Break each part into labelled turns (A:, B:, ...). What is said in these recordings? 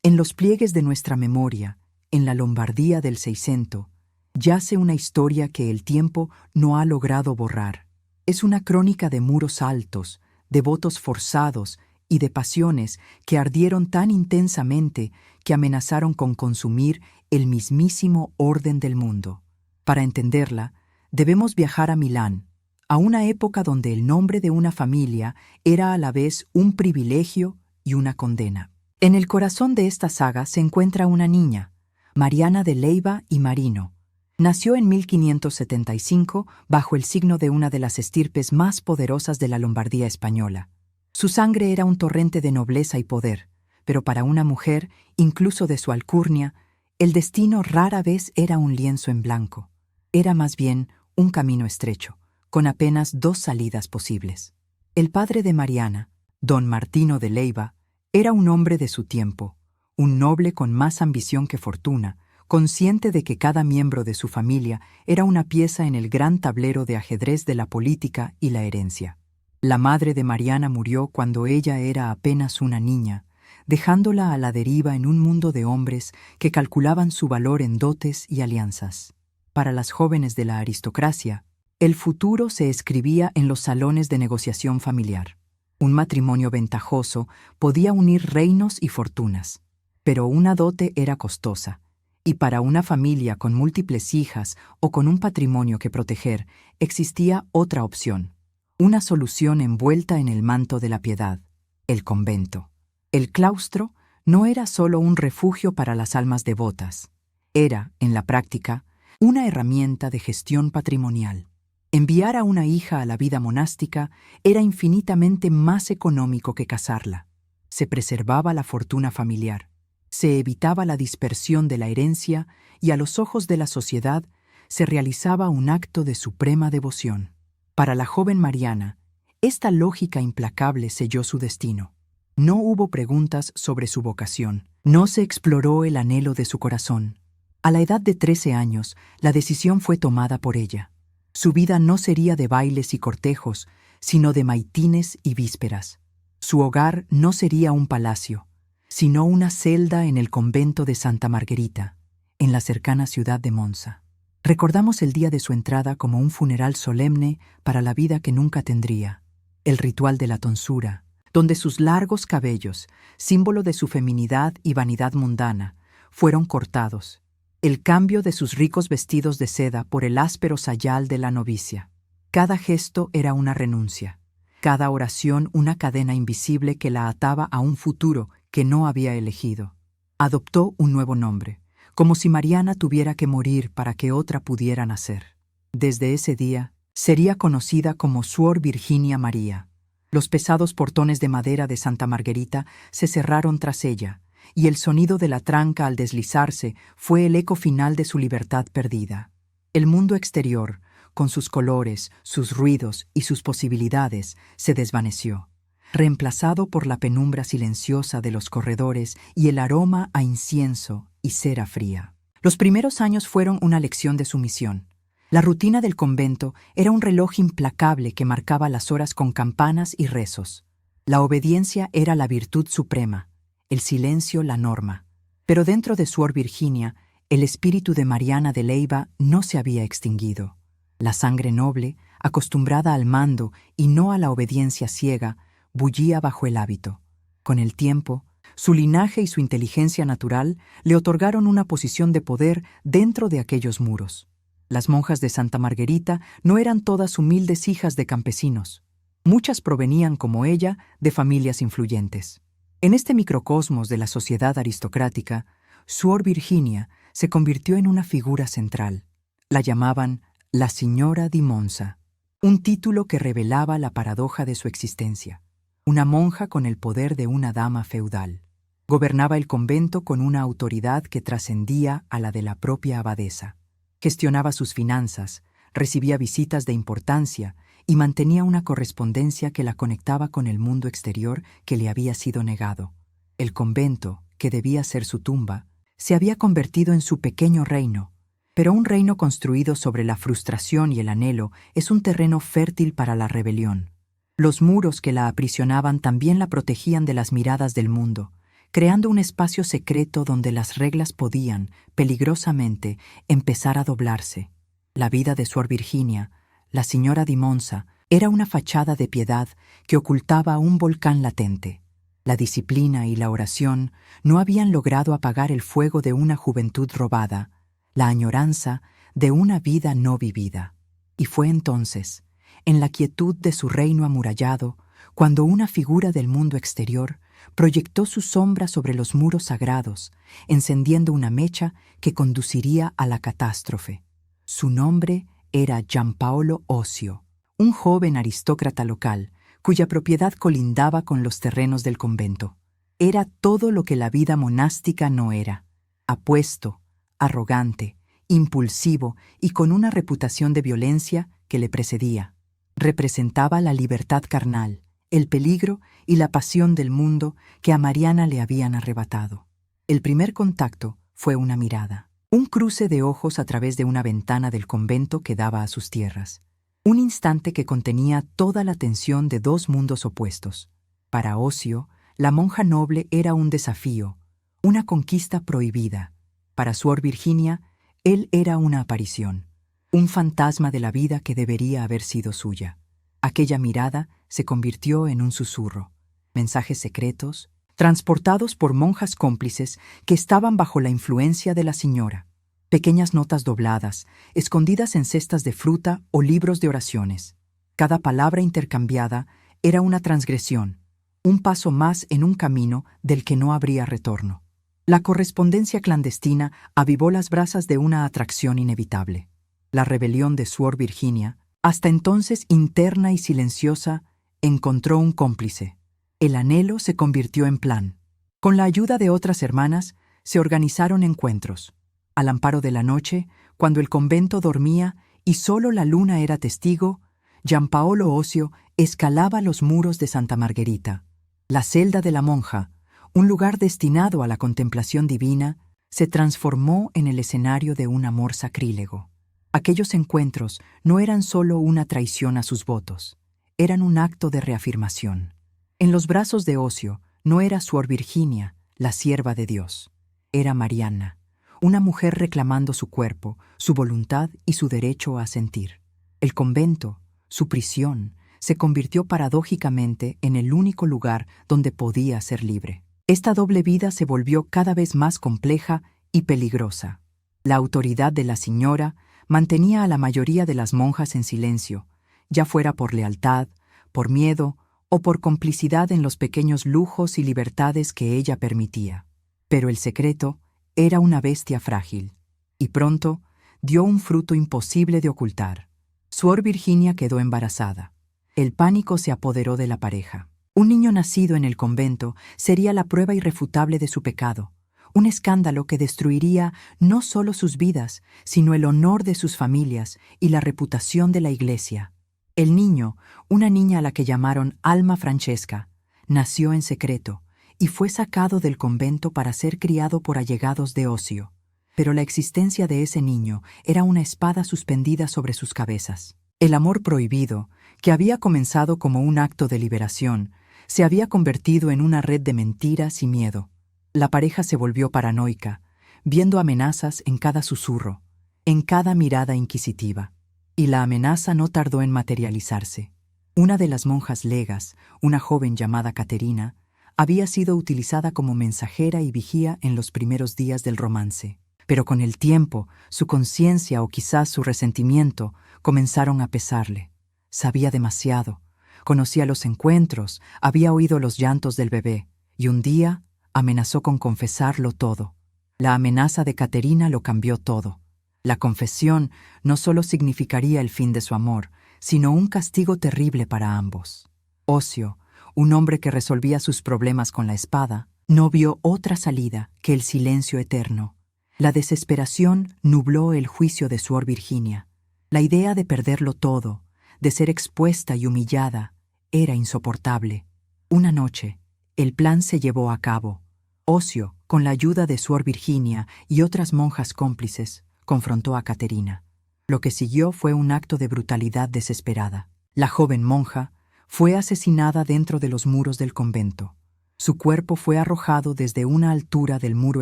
A: En los pliegues de nuestra memoria, en la Lombardía del Seicento, yace una historia que el tiempo no ha logrado borrar. Es una crónica de muros altos, de votos forzados y de pasiones que ardieron tan intensamente que amenazaron con consumir el mismísimo orden del mundo. Para entenderla, debemos viajar a Milán, a una época donde el nombre de una familia era a la vez un privilegio y una condena. En el corazón de esta saga se encuentra una niña, Mariana de Leyva y Marino. Nació en 1575 bajo el signo de una de las estirpes más poderosas de la Lombardía española. Su sangre era un torrente de nobleza y poder, pero para una mujer, incluso de su alcurnia, el destino rara vez era un lienzo en blanco. Era más bien un camino estrecho, con apenas dos salidas posibles. El padre de Mariana, don Martino de Leyva, era un hombre de su tiempo, un noble con más ambición que fortuna, consciente de que cada miembro de su familia era una pieza en el gran tablero de ajedrez de la política y la herencia. La madre de Mariana murió cuando ella era apenas una niña, dejándola a la deriva en un mundo de hombres que calculaban su valor en dotes y alianzas. Para las jóvenes de la aristocracia, el futuro se escribía en los salones de negociación familiar. Un matrimonio ventajoso podía unir reinos y fortunas, pero una dote era costosa, y para una familia con múltiples hijas o con un patrimonio que proteger, existía otra opción, una solución envuelta en el manto de la piedad, el convento. El claustro no era solo un refugio para las almas devotas, era, en la práctica, una herramienta de gestión patrimonial. Enviar a una hija a la vida monástica era infinitamente más económico que casarla. Se preservaba la fortuna familiar, se evitaba la dispersión de la herencia y a los ojos de la sociedad se realizaba un acto de suprema devoción. Para la joven Mariana, esta lógica implacable selló su destino. No hubo preguntas sobre su vocación, no se exploró el anhelo de su corazón. A la edad de 13 años, la decisión fue tomada por ella. Su vida no sería de bailes y cortejos, sino de maitines y vísperas. Su hogar no sería un palacio, sino una celda en el convento de Santa Margherita, en la cercana ciudad de Monza. Recordamos el día de su entrada como un funeral solemne para la vida que nunca tendría, el ritual de la tonsura, donde sus largos cabellos, símbolo de su feminidad y vanidad mundana, fueron cortados, el cambio de sus ricos vestidos de seda por el áspero sayal de la novicia. Cada gesto era una renuncia, cada oración una cadena invisible que la ataba a un futuro que no había elegido. Adoptó un nuevo nombre, como si Mariana tuviera que morir para que otra pudiera nacer. Desde ese día, sería conocida como Suor Virginia María. Los pesados portones de madera de Santa Margherita se cerraron tras ella, y el sonido de la tranca al deslizarse fue el eco final de su libertad perdida. El mundo exterior, con sus colores, sus ruidos y sus posibilidades, se desvaneció, reemplazado por la penumbra silenciosa de los corredores y el aroma a incienso y cera fría. Los primeros años fueron una lección de sumisión. La rutina del convento era un reloj implacable que marcaba las horas con campanas y rezos. La obediencia era la virtud suprema, el silencio la norma. Pero dentro de Suor Virginia, el espíritu de Mariana de Leyva no se había extinguido. La sangre noble, acostumbrada al mando y no a la obediencia ciega, bullía bajo el hábito. Con el tiempo, su linaje y su inteligencia natural le otorgaron una posición de poder dentro de aquellos muros. Las monjas de Santa Margherita no eran todas humildes hijas de campesinos. Muchas provenían, como ella, de familias influyentes. En este microcosmos de la sociedad aristocrática, Suor Virginia se convirtió en una figura central. La llamaban la Signora di Monza, un título que revelaba la paradoja de su existencia. Una monja con el poder de una dama feudal. Gobernaba el convento con una autoridad que trascendía a la de la propia abadesa. Gestionaba sus finanzas, recibía visitas de importancia y mantenía una correspondencia que la conectaba con el mundo exterior que le había sido negado. El convento, que debía ser su tumba, se había convertido en su pequeño reino, pero un reino construido sobre la frustración y el anhelo es un terreno fértil para la rebelión. Los muros que la aprisionaban también la protegían de las miradas del mundo, creando un espacio secreto donde las reglas podían, peligrosamente, empezar a doblarse. La vida de Suor Virginia, la señora di Monza, era una fachada de piedad que ocultaba un volcán latente. La disciplina y la oración no habían logrado apagar el fuego de una juventud robada, la añoranza de una vida no vivida. Y fue entonces, en la quietud de su reino amurallado, cuando una figura del mundo exterior proyectó su sombra sobre los muros sagrados, encendiendo una mecha que conduciría a la catástrofe. Su nombre era Giampaolo Osio, un joven aristócrata local, cuya propiedad colindaba con los terrenos del convento. Era todo lo que la vida monástica no era: apuesto, arrogante, impulsivo y con una reputación de violencia que le precedía. Representaba la libertad carnal, el peligro y la pasión del mundo que a Mariana le habían arrebatado. El primer contacto fue una mirada, un cruce de ojos a través de una ventana del convento que daba a sus tierras. Un instante que contenía toda la tensión de dos mundos opuestos. Para Osio, la monja noble era un desafío, una conquista prohibida. Para Suor Virginia, él era una aparición, un fantasma de la vida que debería haber sido suya. Aquella mirada se convirtió en un susurro, mensajes secretos, transportados por monjas cómplices que estaban bajo la influencia de la señora. Pequeñas notas dobladas, escondidas en cestas de fruta o libros de oraciones. Cada palabra intercambiada era una transgresión, un paso más en un camino del que no habría retorno. La correspondencia clandestina avivó las brasas de una atracción inevitable. La rebelión de Suor Virginia, hasta entonces interna y silenciosa, encontró un cómplice. El anhelo se convirtió en plan. Con la ayuda de otras hermanas, se organizaron encuentros. Al amparo de la noche, cuando el convento dormía y solo la luna era testigo, Giampaolo Osio escalaba los muros de Santa Margherita. La celda de la monja, un lugar destinado a la contemplación divina, se transformó en el escenario de un amor sacrílego. Aquellos encuentros no eran solo una traición a sus votos, eran un acto de reafirmación. En los brazos de Osio no era Suor Virginia, la sierva de Dios, era Mariana, una mujer reclamando su cuerpo, su voluntad y su derecho a sentir. El convento, su prisión, se convirtió paradójicamente en el único lugar donde podía ser libre. Esta doble vida se volvió cada vez más compleja y peligrosa. La autoridad de la señora mantenía a la mayoría de las monjas en silencio, ya fuera por lealtad, por miedo o por complicidad en los pequeños lujos y libertades que ella permitía. Pero el secreto era una bestia frágil, y pronto dio un fruto imposible de ocultar. Suor Virginia quedó embarazada. El pánico se apoderó de la pareja. Un niño nacido en el convento sería la prueba irrefutable de su pecado, un escándalo que destruiría no solo sus vidas, sino el honor de sus familias y la reputación de la Iglesia. El niño, una niña a la que llamaron Alma Francesca, nació en secreto y fue sacado del convento para ser criado por allegados de Osio. Pero la existencia de ese niño era una espada suspendida sobre sus cabezas. El amor prohibido, que había comenzado como un acto de liberación, se había convertido en una red de mentiras y miedo. La pareja se volvió paranoica, viendo amenazas en cada susurro, en cada mirada inquisitiva. Y la amenaza no tardó en materializarse. Una de las monjas legas, una joven llamada Caterina, había sido utilizada como mensajera y vigía en los primeros días del romance. Pero con el tiempo, su conciencia o quizás su resentimiento comenzaron a pesarle. Sabía demasiado, conocía los encuentros, había oído los llantos del bebé, y un día amenazó con confesarlo todo. La amenaza de Caterina lo cambió todo. La confesión no solo significaría el fin de su amor, sino un castigo terrible para ambos. Osio, un hombre que resolvía sus problemas con la espada, no vio otra salida que el silencio eterno. La desesperación nubló el juicio de Suor Virginia. La idea de perderlo todo, de ser expuesta y humillada, era insoportable. Una noche, el plan se llevó a cabo. Osio, con la ayuda de Suor Virginia y otras monjas cómplices, confrontó a Caterina. Lo que siguió fue un acto de brutalidad desesperada. La joven monja fue asesinada dentro de los muros del convento. Su cuerpo fue arrojado desde una altura del muro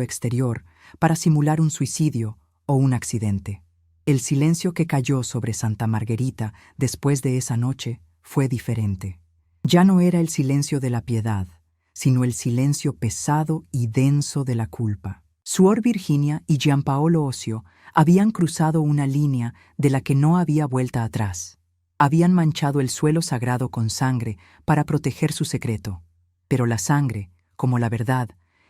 A: exterior para simular un suicidio o un accidente. El silencio que cayó sobre Santa Margherita después de esa noche fue diferente. Ya no era el silencio de la piedad, sino el silencio pesado y denso de la culpa. Suor Virginia y Giampaolo Osio habían cruzado una línea de la que no había vuelta atrás. Habían manchado el suelo sagrado con sangre para proteger su secreto. Pero la sangre, como la verdad,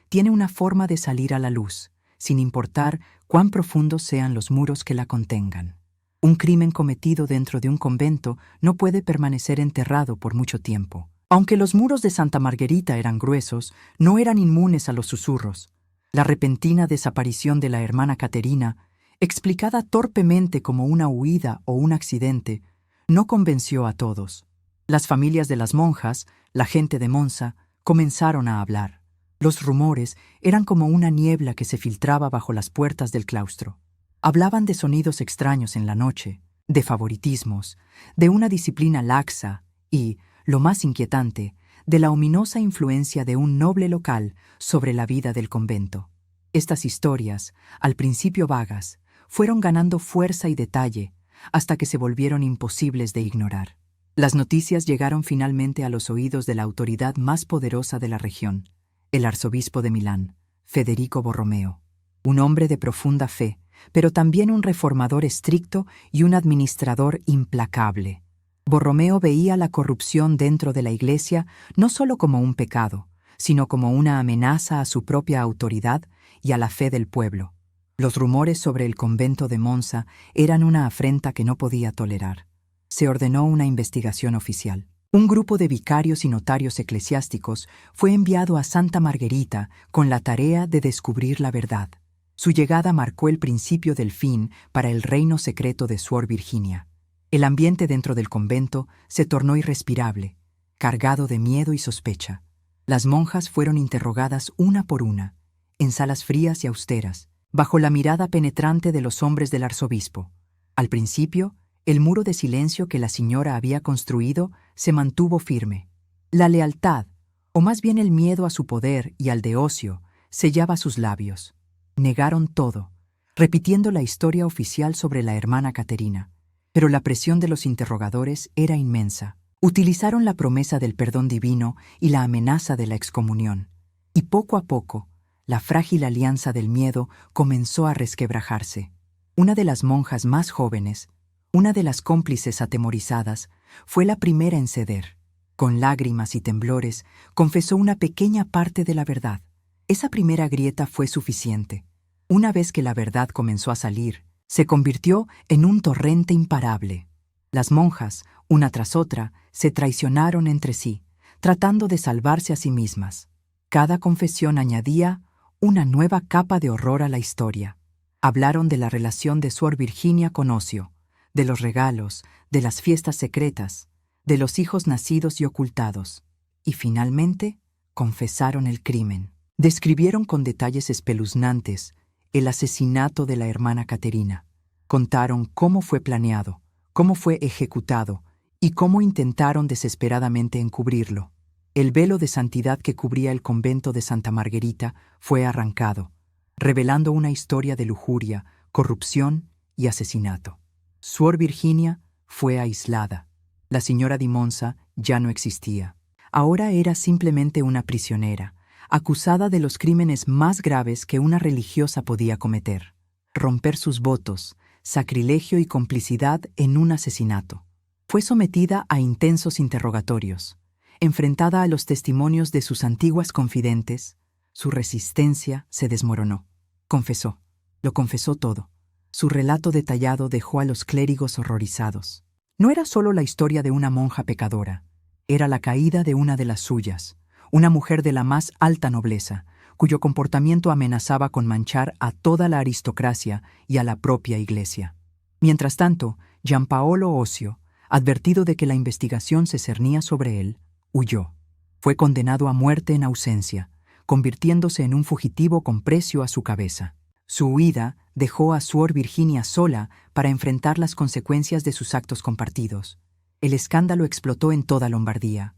A: tiene una forma de salir a la luz, sin importar cuán profundos sean los muros que la contengan. Un crimen cometido dentro de un convento no puede permanecer enterrado por mucho tiempo. Aunque los muros de Santa Margherita eran gruesos, no eran inmunes a los susurros. La repentina desaparición de la hermana Caterina, explicada torpemente como una huida o un accidente, no convenció a todos. Las familias de las monjas, la gente de Monza, comenzaron a hablar. Los rumores eran como una niebla que se filtraba bajo las puertas del claustro. Hablaban de sonidos extraños en la noche, de favoritismos, de una disciplina laxa y, lo más inquietante, de la ominosa influencia de un noble local sobre la vida del convento. Estas historias, al principio vagas, fueron ganando fuerza y detalle hasta que se volvieron imposibles de ignorar. Las noticias llegaron finalmente a los oídos de la autoridad más poderosa de la región, el arzobispo de Milán, Federico Borromeo. Un hombre de profunda fe, pero también un reformador estricto y un administrador implacable. Borromeo veía la corrupción dentro de la Iglesia no solo como un pecado, sino como una amenaza a su propia autoridad y a la fe del pueblo. Los rumores sobre el convento de Monza eran una afrenta que no podía tolerar. Se ordenó una investigación oficial. Un grupo de vicarios y notarios eclesiásticos fue enviado a Santa Margherita con la tarea de descubrir la verdad. Su llegada marcó el principio del fin para el reino secreto de Suor Virginia. El ambiente dentro del convento se tornó irrespirable, cargado de miedo y sospecha. Las monjas fueron interrogadas una por una, en salas frías y austeras, bajo la mirada penetrante de los hombres del arzobispo. Al principio, el muro de silencio que la señora había construido se mantuvo firme. La lealtad, o más bien el miedo a su poder y al de Osio, sellaba sus labios. Negaron todo, repitiendo la historia oficial sobre la hermana Caterina. Pero la presión de los interrogadores era inmensa. Utilizaron la promesa del perdón divino y la amenaza de la excomunión. Y poco a poco, la frágil alianza del miedo comenzó a resquebrajarse. Una de las monjas más jóvenes, una de las cómplices atemorizadas, fue la primera en ceder. Con lágrimas y temblores, confesó una pequeña parte de la verdad. Esa primera grieta fue suficiente. Una vez que la verdad comenzó a salir, se convirtió en un torrente imparable. Las monjas, una tras otra, se traicionaron entre sí, tratando de salvarse a sí mismas. Cada confesión añadía una nueva capa de horror a la historia. Hablaron de la relación de Suor Virginia con Osio, de los regalos, de las fiestas secretas, de los hijos nacidos y ocultados, y finalmente confesaron el crimen. Describieron con detalles espeluznantes el asesinato de la hermana Caterina. Contaron cómo fue planeado, cómo fue ejecutado y cómo intentaron desesperadamente encubrirlo. El velo de santidad que cubría el convento de Santa Margherita fue arrancado, revelando una historia de lujuria, corrupción y asesinato. Suor Virginia fue aislada. La señora di Monza ya no existía. Ahora era simplemente una prisionera, acusada de los crímenes más graves que una religiosa podía cometer: romper sus votos, sacrilegio y complicidad en un asesinato. Fue sometida a intensos interrogatorios. Enfrentada a los testimonios de sus antiguas confidentes, su resistencia se desmoronó. Confesó. Lo confesó todo. Su relato detallado dejó a los clérigos horrorizados. No era solo la historia de una monja pecadora, era la caída de una de las suyas, una mujer de la más alta nobleza, cuyo comportamiento amenazaba con manchar a toda la aristocracia y a la propia Iglesia. Mientras tanto, Giampaolo Osio, advertido de que la investigación se cernía sobre él, huyó. Fue condenado a muerte en ausencia, convirtiéndose en un fugitivo con precio a su cabeza. Su huida dejó a Suor Virginia sola para enfrentar las consecuencias de sus actos compartidos. El escándalo explotó en toda Lombardía.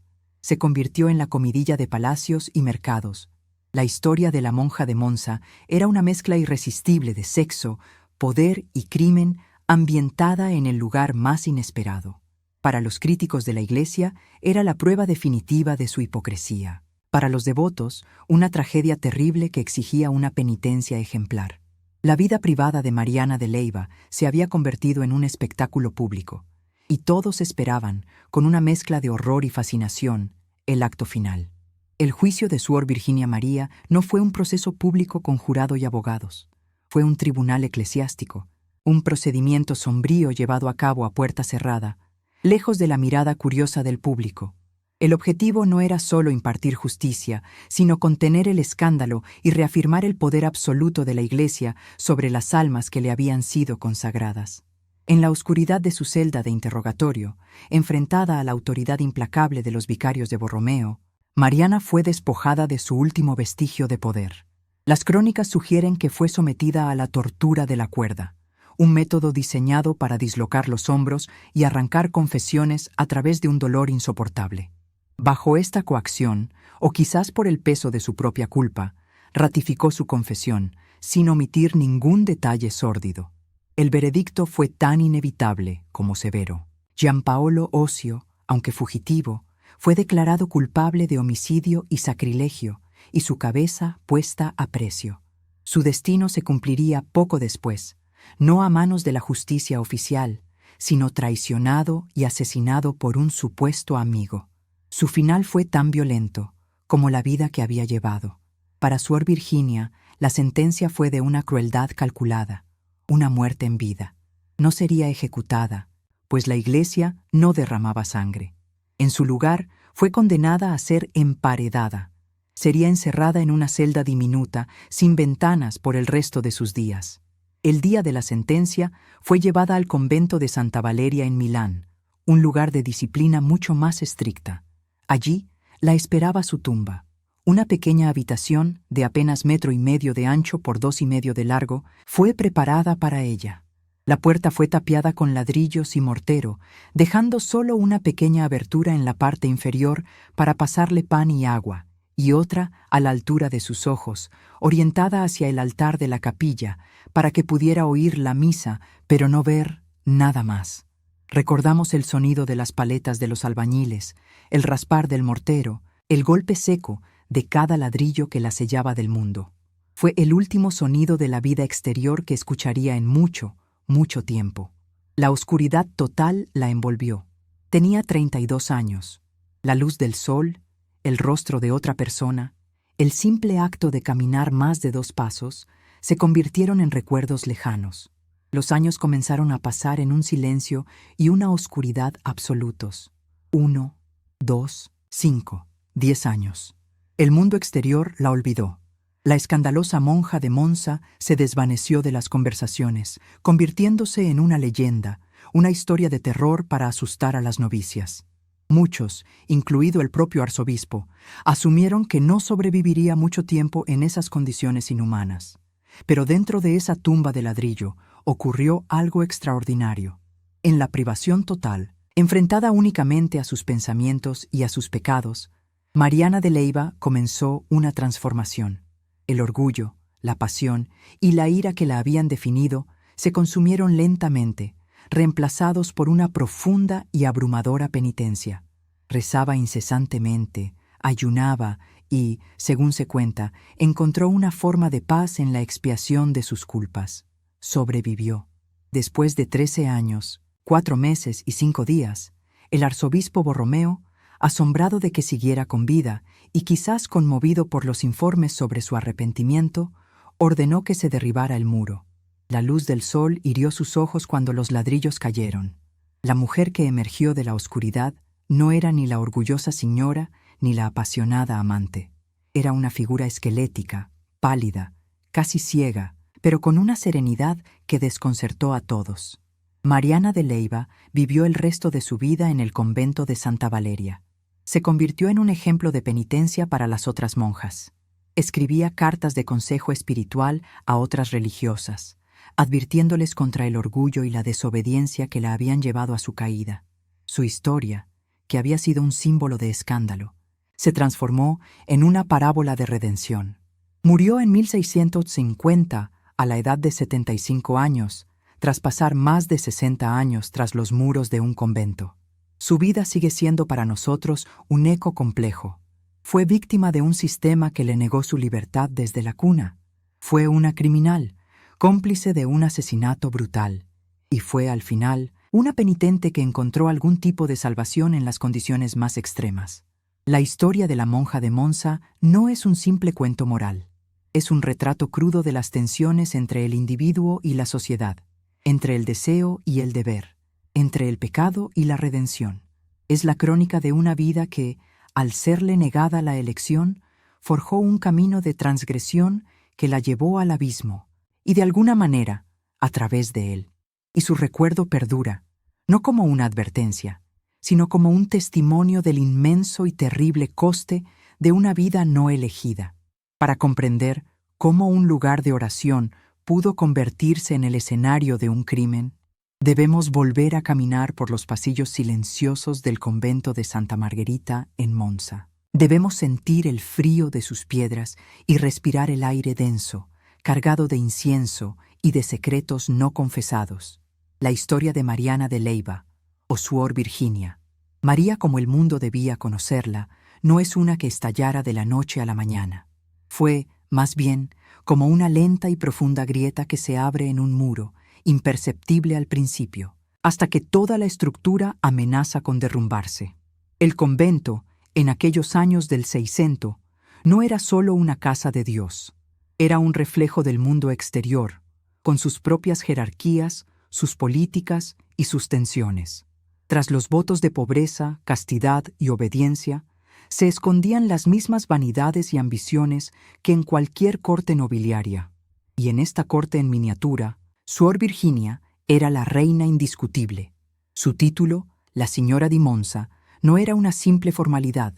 A: se convirtió en la comidilla de palacios y mercados. La historia de la monja de Monza era una mezcla irresistible de sexo, poder y crimen ambientada en el lugar más inesperado. Para los críticos de la Iglesia era la prueba definitiva de su hipocresía. Para los devotos, una tragedia terrible que exigía una penitencia ejemplar. La vida privada de Mariana de Leyva se había convertido en un espectáculo público, y todos esperaban, con una mezcla de horror y fascinación, el acto final. El juicio de Suor Virginia María no fue un proceso público con jurado y abogados. Fue un tribunal eclesiástico, un procedimiento sombrío llevado a cabo a puerta cerrada, lejos de la mirada curiosa del público. El objetivo no era solo impartir justicia, sino contener el escándalo y reafirmar el poder absoluto de la Iglesia sobre las almas que le habían sido consagradas. En la oscuridad de su celda de interrogatorio, enfrentada a la autoridad implacable de los vicarios de Borromeo, Mariana fue despojada de su último vestigio de poder. Las crónicas sugieren que fue sometida a la tortura de la cuerda, un método diseñado para dislocar los hombros y arrancar confesiones a través de un dolor insoportable. Bajo esta coacción, o quizás por el peso de su propia culpa, ratificó su confesión, sin omitir ningún detalle sórdido. El veredicto fue tan inevitable como severo. Giampaolo Osio, aunque fugitivo, fue declarado culpable de homicidio y sacrilegio, y su cabeza puesta a precio. Su destino se cumpliría poco después, no a manos de la justicia oficial, sino traicionado y asesinado por un supuesto amigo. Su final fue tan violento como la vida que había llevado. Para Suor Virginia, la sentencia fue de una crueldad calculada, una muerte en vida. No sería ejecutada, pues la Iglesia no derramaba sangre. En su lugar, fue condenada a ser emparedada. Sería encerrada en una celda diminuta, sin ventanas por el resto de sus días. El día de la sentencia, fue llevada al convento de Santa Valeria en Milán, un lugar de disciplina mucho más estricta. Allí la esperaba su tumba, una pequeña habitación de apenas 1,5 metros de ancho por 2,5 de largo, fue preparada para ella. La puerta fue tapiada con ladrillos y mortero, dejando solo una pequeña abertura en la parte inferior para pasarle pan y agua, y otra a la altura de sus ojos, orientada hacia el altar de la capilla, para que pudiera oír la misa, pero no ver nada más. Recordamos el sonido de las paletas de los albañiles, el raspar del mortero, el golpe seco de cada ladrillo que la sellaba del mundo. Fue el último sonido de la vida exterior que escucharía en mucho, mucho tiempo. La oscuridad total la envolvió. Tenía 32 años. La luz del sol, el rostro de otra persona, el simple acto de caminar más de 2 pasos, se convirtieron en recuerdos lejanos. Los años comenzaron a pasar en un silencio y una oscuridad absolutos. 1, 2, 5, 10 años. El mundo exterior la olvidó. La escandalosa monja de Monza se desvaneció de las conversaciones, convirtiéndose en una leyenda, una historia de terror para asustar a las novicias. Muchos, incluido el propio arzobispo, asumieron que no sobreviviría mucho tiempo en esas condiciones inhumanas. Pero dentro de esa tumba de ladrillo ocurrió algo extraordinario. En la privación total, enfrentada únicamente a sus pensamientos y a sus pecados, Mariana de Leyva comenzó una transformación. El orgullo, la pasión y la ira que la habían definido se consumieron lentamente, reemplazados por una profunda y abrumadora penitencia. Rezaba incesantemente, ayunaba y, según se cuenta, encontró una forma de paz en la expiación de sus culpas. Sobrevivió. Después de 13 años, 4 meses y 5 días, el arzobispo Borromeo, asombrado de que siguiera con vida y quizás conmovido por los informes sobre su arrepentimiento, ordenó que se derribara el muro. La luz del sol hirió sus ojos cuando los ladrillos cayeron. La mujer que emergió de la oscuridad no era ni la orgullosa señora ni la apasionada amante. Era una figura esquelética, pálida, casi ciega, pero con una serenidad que desconcertó a todos. Mariana de Leyva vivió el resto de su vida en el convento de Santa Valeria. Se convirtió en un ejemplo de penitencia para las otras monjas. Escribía cartas de consejo espiritual a otras religiosas, advirtiéndoles contra el orgullo y la desobediencia que la habían llevado a su caída. Su historia, que había sido un símbolo de escándalo, se transformó en una parábola de redención. Murió en 1650 a la edad de 75 años, tras pasar más de 60 años tras los muros de un convento. Su vida sigue siendo para nosotros un eco complejo. Fue víctima de un sistema que le negó su libertad desde la cuna. Fue una criminal, cómplice de un asesinato brutal. Y fue, al final, una penitente que encontró algún tipo de salvación en las condiciones más extremas. La historia de la monja de Monza no es un simple cuento moral. Es un retrato crudo de las tensiones entre el individuo y la sociedad, entre el deseo y el deber, entre el pecado y la redención. Es la crónica de una vida que, al serle negada la elección, forjó un camino de transgresión que la llevó al abismo, y de alguna manera, a través de él. Y su recuerdo perdura, no como una advertencia, sino como un testimonio del inmenso y terrible coste de una vida no elegida. Para comprender cómo un lugar de oración pudo convertirse en el escenario de un crimen, debemos volver a caminar por los pasillos silenciosos del convento de Santa Margherita en Monza. Debemos sentir el frío de sus piedras y respirar el aire denso, cargado de incienso y de secretos no confesados. La historia de Mariana de Leyva, o Suor Virginia. María, como el mundo debía conocerla, no es una que estallara de la noche a la mañana. Fue, más bien, como una lenta y profunda grieta que se abre en un muro, imperceptible al principio, hasta que toda la estructura amenaza con derrumbarse. El convento, en aquellos años del 600, no era solo una casa de Dios. Era un reflejo del mundo exterior, con sus propias jerarquías, sus políticas y sus tensiones. Tras los votos de pobreza, castidad y obediencia, se escondían las mismas vanidades y ambiciones que en cualquier corte nobiliaria. Y en esta corte en miniatura, Suor Virginia era la reina indiscutible. Su título, la Señora di Monza, no era una simple formalidad,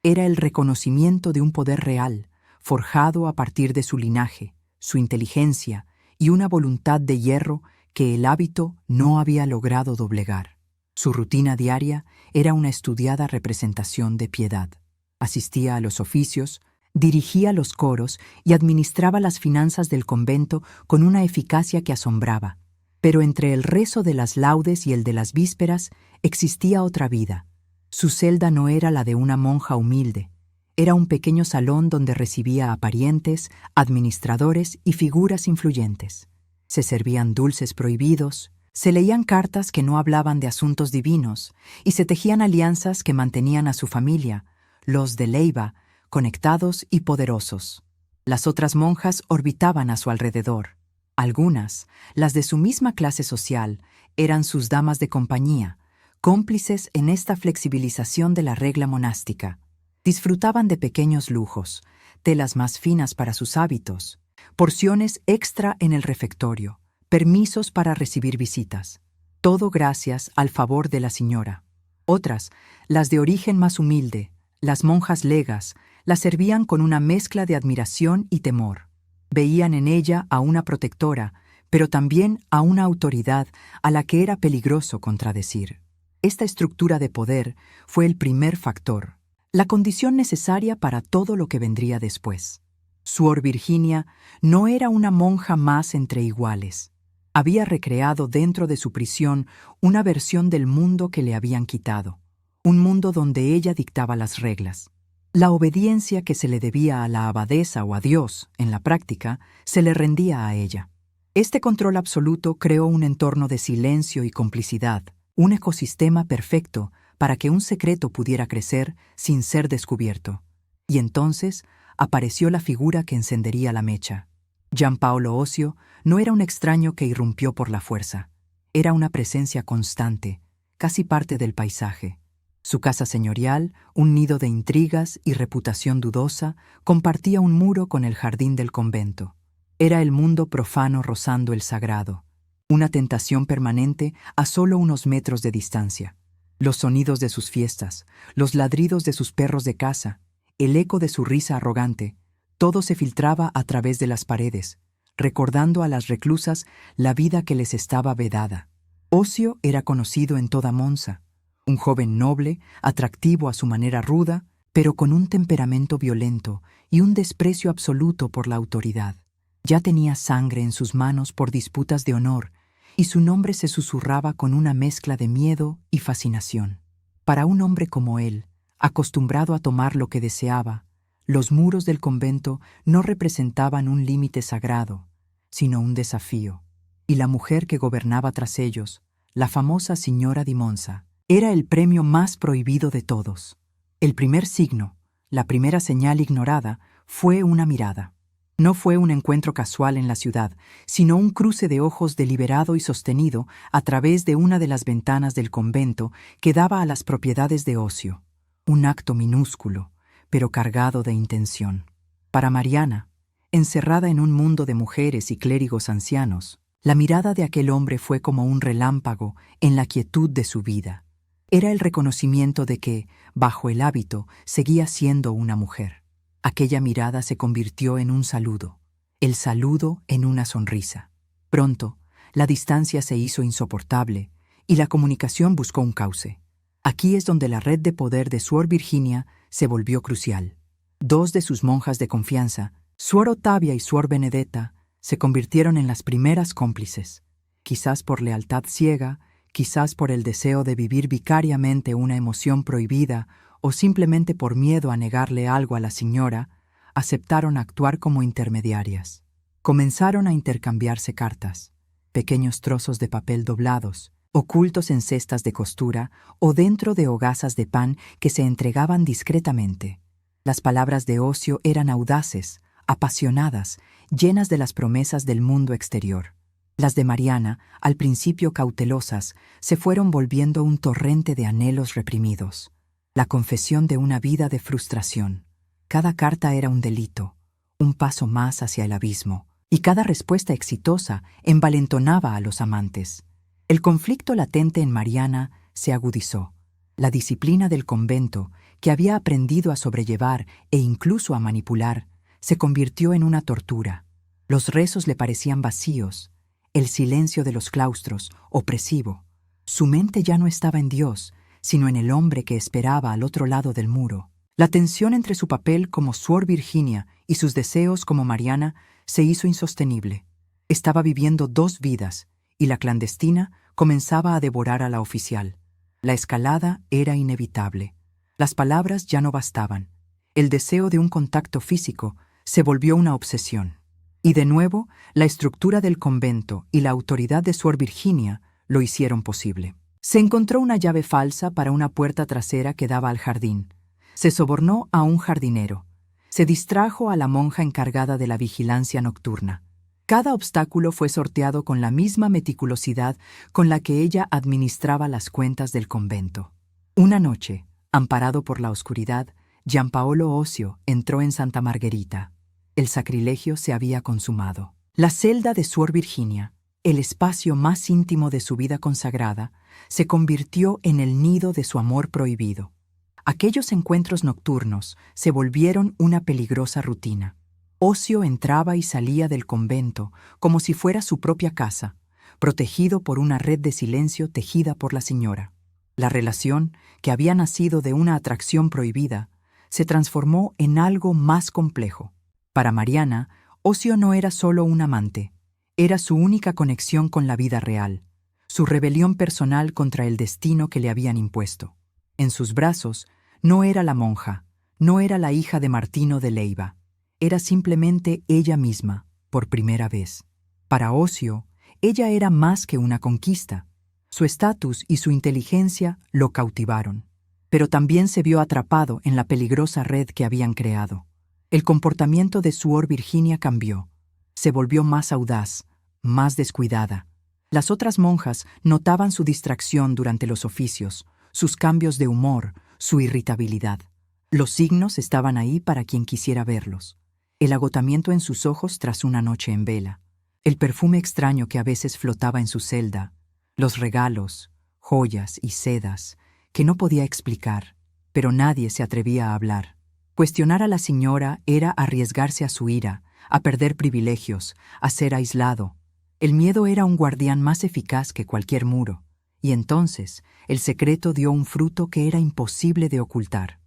A: era el reconocimiento de un poder real, forjado a partir de su linaje, su inteligencia y una voluntad de hierro que el hábito no había logrado doblegar. Su rutina diaria era una estudiada representación de piedad. Asistía a los oficios, dirigía los coros y administraba las finanzas del convento con una eficacia que asombraba. Pero entre el rezo de las laudes y el de las vísperas existía otra vida. Su celda no era la de una monja humilde. Era un pequeño salón donde recibía a parientes, administradores y figuras influyentes. Se servían dulces prohibidos, se leían cartas que no hablaban de asuntos divinos y se tejían alianzas que mantenían a su familia, los de Leyva, conectados y poderosos. Las otras monjas orbitaban a su alrededor. Algunas, las de su misma clase social, eran sus damas de compañía, cómplices en esta flexibilización de la regla monástica. Disfrutaban de pequeños lujos, telas más finas para sus hábitos, porciones extra en el refectorio, permisos para recibir visitas. Todo gracias al favor de la señora. Otras, las de origen más humilde, las monjas legas, la servían con una mezcla de admiración y temor. Veían en ella a una protectora, pero también a una autoridad a la que era peligroso contradecir. Esta estructura de poder fue el primer factor, la condición necesaria para todo lo que vendría después. Suor Virginia no era una monja más entre iguales. Había recreado dentro de su prisión una versión del mundo que le habían quitado, un mundo donde ella dictaba las reglas. La obediencia que se le debía a la abadesa o a Dios, en la práctica, se le rendía a ella. Este control absoluto creó un entorno de silencio y complicidad, un ecosistema perfecto para que un secreto pudiera crecer sin ser descubierto. Y entonces apareció la figura que encendería la mecha. Giampaolo Osio no era un extraño que irrumpió por la fuerza. Era una presencia constante, casi parte del paisaje. Su casa señorial, un nido de intrigas y reputación dudosa, compartía un muro con el jardín del convento. Era el mundo profano rozando el sagrado, una tentación permanente a solo unos metros de distancia. Los sonidos de sus fiestas, los ladridos de sus perros de caza, el eco de su risa arrogante, todo se filtraba a través de las paredes, recordando a las reclusas la vida que les estaba vedada. Osio era conocido en toda Monza, un joven noble, atractivo a su manera ruda, pero con un temperamento violento y un desprecio absoluto por la autoridad. Ya tenía sangre en sus manos por disputas de honor, y su nombre se susurraba con una mezcla de miedo y fascinación. Para un hombre como él, acostumbrado a tomar lo que deseaba, los muros del convento no representaban un límite sagrado, sino un desafío. Y la mujer que gobernaba tras ellos, la famosa señora di Monza, era el premio más prohibido de todos. El primer signo, la primera señal ignorada, fue una mirada. No fue un encuentro casual en la ciudad, sino un cruce de ojos deliberado y sostenido a través de una de las ventanas del convento que daba a las propiedades de Ocio. Un acto minúsculo, pero cargado de intención. Para Mariana, encerrada en un mundo de mujeres y clérigos ancianos, la mirada de aquel hombre fue como un relámpago en la quietud de su vida. Era el reconocimiento de que, bajo el hábito, seguía siendo una mujer. Aquella mirada se convirtió en un saludo, el saludo en una sonrisa. Pronto, la distancia se hizo insoportable y la comunicación buscó un cauce. Aquí es donde la red de poder de Suor Virginia se volvió crucial. Dos de sus monjas de confianza, Suor Ottavia y Suor Benedetta, se convirtieron en las primeras cómplices, quizás por lealtad ciega, quizás por el deseo de vivir vicariamente una emoción prohibida o simplemente por miedo a negarle algo a la señora, aceptaron actuar como intermediarias. Comenzaron a intercambiarse cartas, pequeños trozos de papel doblados, ocultos en cestas de costura o dentro de hogazas de pan que se entregaban discretamente. Las palabras de Ocio eran audaces, apasionadas, llenas de las promesas del mundo exterior. Las de Mariana, al principio cautelosas, se fueron volviendo un torrente de anhelos reprimidos. La confesión de una vida de frustración. Cada carta era un delito, un paso más hacia el abismo, y cada respuesta exitosa envalentonaba a los amantes. El conflicto latente en Mariana se agudizó. La disciplina del convento, que había aprendido a sobrellevar e incluso a manipular, se convirtió en una tortura. Los rezos le parecían vacíos, el silencio de los claustros opresivo. Su mente ya no estaba en Dios, sino en el hombre que esperaba al otro lado del muro. La tensión entre su papel como Suor Virginia y sus deseos como Mariana se hizo insostenible. Estaba viviendo dos vidas, y la clandestina comenzaba a devorar a la oficial. La escalada era inevitable. Las palabras ya no bastaban. El deseo de un contacto físico se volvió una obsesión. Y de nuevo, la estructura del convento y la autoridad de Suor Virginia lo hicieron posible. Se encontró una llave falsa para una puerta trasera que daba al jardín. Se sobornó a un jardinero. Se distrajo a la monja encargada de la vigilancia nocturna. Cada obstáculo fue sorteado con la misma meticulosidad con la que ella administraba las cuentas del convento. Una noche, amparado por la oscuridad, Giampaolo Ocio entró en Santa Margherita. El sacrilegio se había consumado. La celda de Suor Virginia, el espacio más íntimo de su vida consagrada, se convirtió en el nido de su amor prohibido. Aquellos encuentros nocturnos se volvieron una peligrosa rutina. Ocio entraba y salía del convento como si fuera su propia casa, protegido por una red de silencio tejida por la señora. La relación, que había nacido de una atracción prohibida, se transformó en algo más complejo. Para Mariana, Ocio no era solo un amante, era su única conexión con la vida real, su rebelión personal contra el destino que le habían impuesto. En sus brazos no era la monja, no era la hija de Martino de Leiva, era simplemente ella misma, por primera vez. Para Ocio, ella era más que una conquista. Su estatus y su inteligencia lo cautivaron, pero también se vio atrapado en la peligrosa red que habían creado. El comportamiento de Suor Virginia cambió. Se volvió más audaz, más descuidada. Las otras monjas notaban su distracción durante los oficios, sus cambios de humor, su irritabilidad. Los signos estaban ahí para quien quisiera verlos. El agotamiento en sus ojos tras una noche en vela, el perfume extraño que a veces flotaba en su celda, los regalos, joyas y sedas que no podía explicar, pero nadie se atrevía a hablar. Cuestionar a la señora era arriesgarse a su ira, a perder privilegios, a ser aislado. El miedo era un guardián más eficaz que cualquier muro, y entonces el secreto dio un fruto que era imposible de ocultar.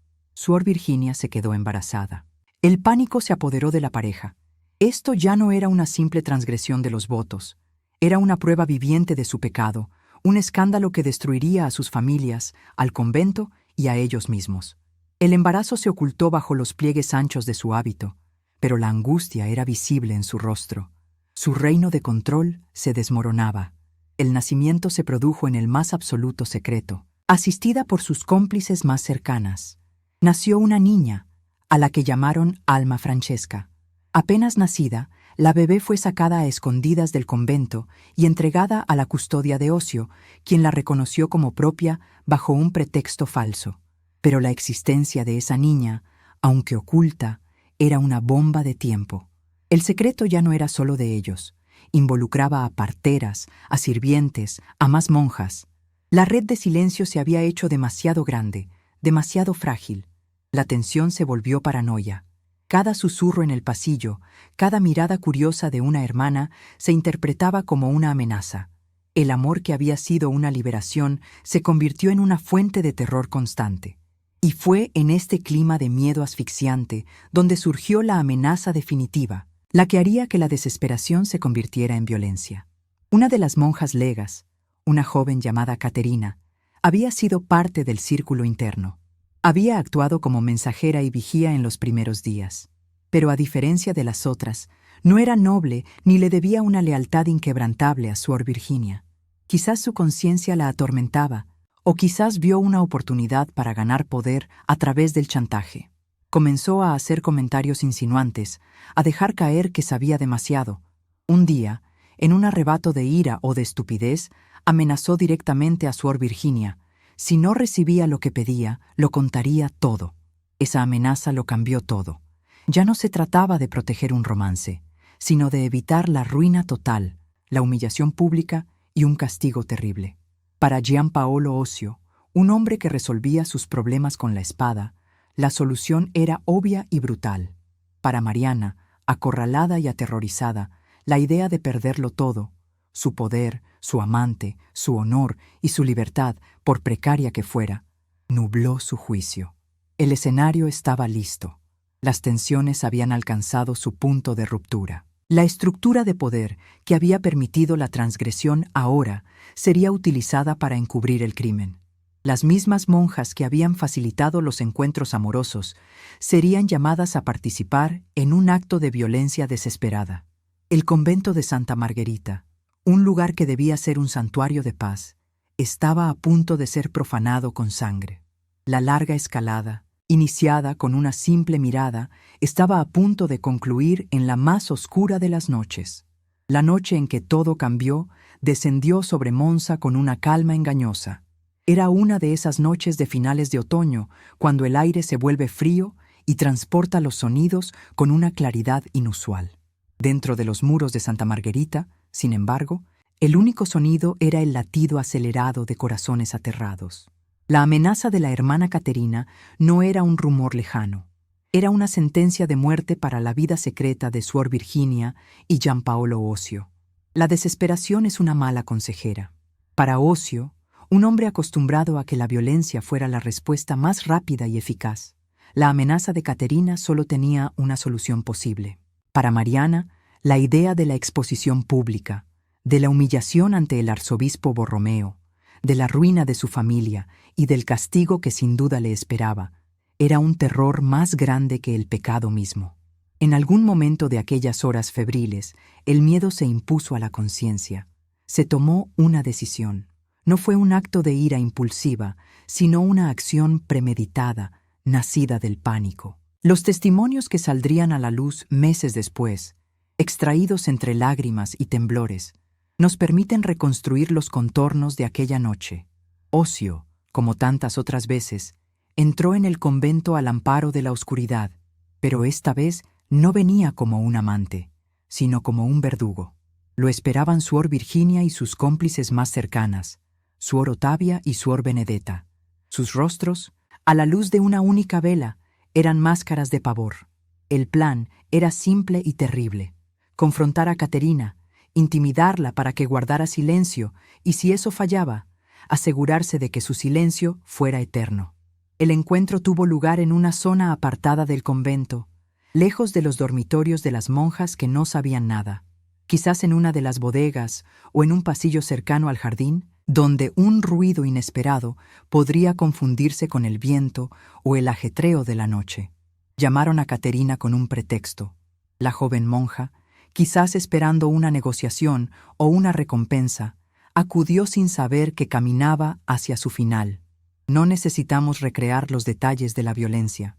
A: Suor Virginia se quedó embarazada. El pánico se apoderó de la pareja. Esto ya no era una simple transgresión de los votos. Era una prueba viviente de su pecado, un escándalo que destruiría a sus familias, al convento y a ellos mismos. El embarazo se ocultó bajo los pliegues anchos de su hábito, pero la angustia era visible en su rostro. Su reino de control se desmoronaba. El nacimiento se produjo en el más absoluto secreto, asistida por sus cómplices más cercanas. Nació una niña, a la que llamaron Alma Francesca. Apenas nacida, la bebé fue sacada a escondidas del convento y entregada a la custodia de Ocio, quien la reconoció como propia bajo un pretexto falso. Pero la existencia de esa niña, aunque oculta, era una bomba de tiempo. El secreto ya no era solo de ellos. Involucraba a parteras, a sirvientes, a más monjas. La red de silencio se había hecho demasiado grande, demasiado frágil. La tensión se volvió paranoia. Cada susurro en el pasillo, cada mirada curiosa de una hermana se interpretaba como una amenaza. El amor que había sido una liberación se convirtió en una fuente de terror constante. Y fue en este clima de miedo asfixiante donde surgió la amenaza definitiva, la que haría que la desesperación se convirtiera en violencia. Una de las monjas legas, una joven llamada Caterina, había sido parte del círculo interno. Había actuado como mensajera y vigía en los primeros días. Pero a diferencia de las otras, no era noble ni le debía una lealtad inquebrantable a Suor Virginia. Quizás su conciencia la atormentaba, o quizás vio una oportunidad para ganar poder a través del chantaje. Comenzó a hacer comentarios insinuantes, a dejar caer que sabía demasiado. Un día, en un arrebato de ira o de estupidez, amenazó directamente a Suor Virginia. Si no recibía lo que pedía, lo contaría todo. Esa amenaza lo cambió todo. Ya no se trataba de proteger un romance, sino de evitar la ruina total, la humillación pública y un castigo terrible. Para Giampaolo Ocio, un hombre que resolvía sus problemas con la espada, la solución era obvia y brutal. Para Mariana, acorralada y aterrorizada, la idea de perderlo todo, su poder, su amante, su honor y su libertad, por precaria que fuera, nubló su juicio. El escenario estaba listo. Las tensiones habían alcanzado su punto de ruptura. La estructura de poder que había permitido la transgresión ahora sería utilizada para encubrir el crimen. Las mismas monjas que habían facilitado los encuentros amorosos serían llamadas a participar en un acto de violencia desesperada. El convento de Santa Margherita, un lugar que debía ser un santuario de paz, estaba a punto de ser profanado con sangre. La larga escalada, iniciada con una simple mirada, estaba a punto de concluir en la más oscura de las noches. La noche en que todo cambió, descendió sobre Monza con una calma engañosa. Era una de esas noches de finales de otoño, cuando el aire se vuelve frío y transporta los sonidos con una claridad inusual. Dentro de los muros de Santa Margherita, sin embargo, el único sonido era el latido acelerado de corazones aterrados. La amenaza de la hermana Caterina no era un rumor lejano. Era una sentencia de muerte para la vida secreta de Suor Virginia y Giampaolo Ocio. La desesperación es una mala consejera. Para Ocio, un hombre acostumbrado a que la violencia fuera la respuesta más rápida y eficaz, la amenaza de Caterina solo tenía una solución posible. Para Mariana, la idea de la exposición pública, de la humillación ante el arzobispo Borromeo, de la ruina de su familia y del castigo que sin duda le esperaba, era un terror más grande que el pecado mismo. En algún momento de aquellas horas febriles, el miedo se impuso a la conciencia. Se tomó una decisión. No fue un acto de ira impulsiva, sino una acción premeditada, nacida del pánico. Los testimonios que saldrían a la luz meses después, extraídos entre lágrimas y temblores, nos permiten reconstruir los contornos de aquella noche. Ocio, como tantas otras veces, entró en el convento al amparo de la oscuridad, pero esta vez no venía como un amante, sino como un verdugo. Lo esperaban Suor Virginia y sus cómplices más cercanas, Suor Ottavia y Suor Benedetta. Sus rostros, a la luz de una única vela, eran máscaras de pavor. El plan era simple y terrible: confrontar a Caterina, intimidarla para que guardara silencio y, si eso fallaba, asegurarse de que su silencio fuera eterno. El encuentro tuvo lugar en una zona apartada del convento, lejos de los dormitorios de las monjas que no sabían nada, quizás en una de las bodegas o en un pasillo cercano al jardín, donde un ruido inesperado podría confundirse con el viento o el ajetreo de la noche. Llamaron a Caterina con un pretexto. La joven monja, quizás esperando una negociación o una recompensa, acudió sin saber que caminaba hacia su final. No necesitamos recrear los detalles de la violencia.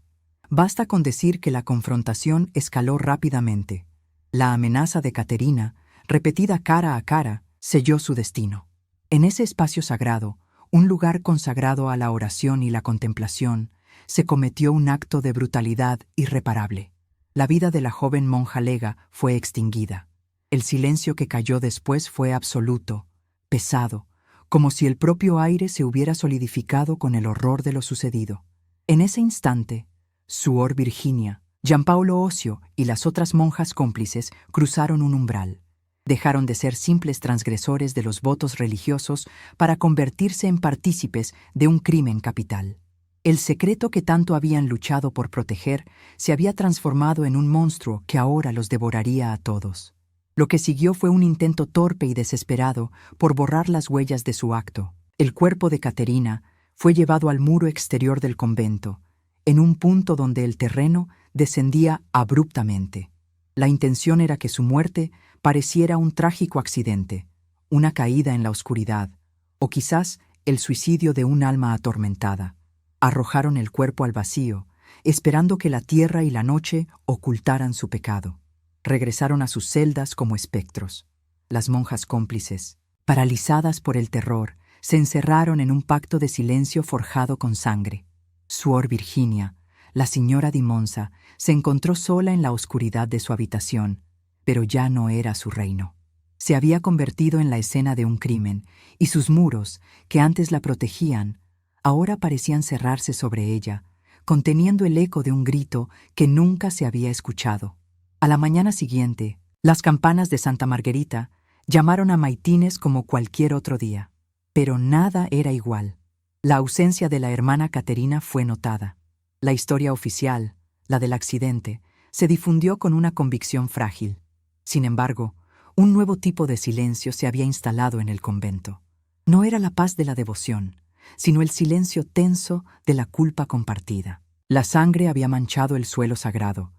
A: Basta con decir que la confrontación escaló rápidamente. La amenaza de Caterina, repetida cara a cara, selló su destino. En ese espacio sagrado, un lugar consagrado a la oración y la contemplación, se cometió un acto de brutalidad irreparable. La vida de la joven monja lega fue extinguida. El silencio que cayó después fue absoluto, pesado, como si el propio aire se hubiera solidificado con el horror de lo sucedido. En ese instante, Suor Virginia, Giampaolo Osio y las otras monjas cómplices cruzaron un umbral. Dejaron de ser simples transgresores de los votos religiosos para convertirse en partícipes de un crimen capital. El secreto que tanto habían luchado por proteger se había transformado en un monstruo que ahora los devoraría a todos. Lo que siguió fue un intento torpe y desesperado por borrar las huellas de su acto. El cuerpo de Caterina fue llevado al muro exterior del convento, en un punto donde el terreno descendía abruptamente. La intención era que su muerte pareciera un trágico accidente, una caída en la oscuridad, o quizás el suicidio de un alma atormentada. Arrojaron el cuerpo al vacío, esperando que la tierra y la noche ocultaran su pecado. Regresaron a sus celdas como espectros. Las monjas cómplices, paralizadas por el terror, se encerraron en un pacto de silencio forjado con sangre. Suor Virginia, la señora di Monza, se encontró sola en la oscuridad de su habitación, pero ya no era su reino. Se había convertido en la escena de un crimen, y sus muros, que antes la protegían, ahora parecían cerrarse sobre ella, conteniendo el eco de un grito que nunca se había escuchado. A la mañana siguiente, las campanas de Santa Margherita llamaron a maitines como cualquier otro día. Pero nada era igual. La ausencia de la hermana Caterina fue notada. La historia oficial, la del accidente, se difundió con una convicción frágil. Sin embargo, un nuevo tipo de silencio se había instalado en el convento. No era la paz de la devoción, sino el silencio tenso de la culpa compartida. La sangre había manchado el suelo sagrado,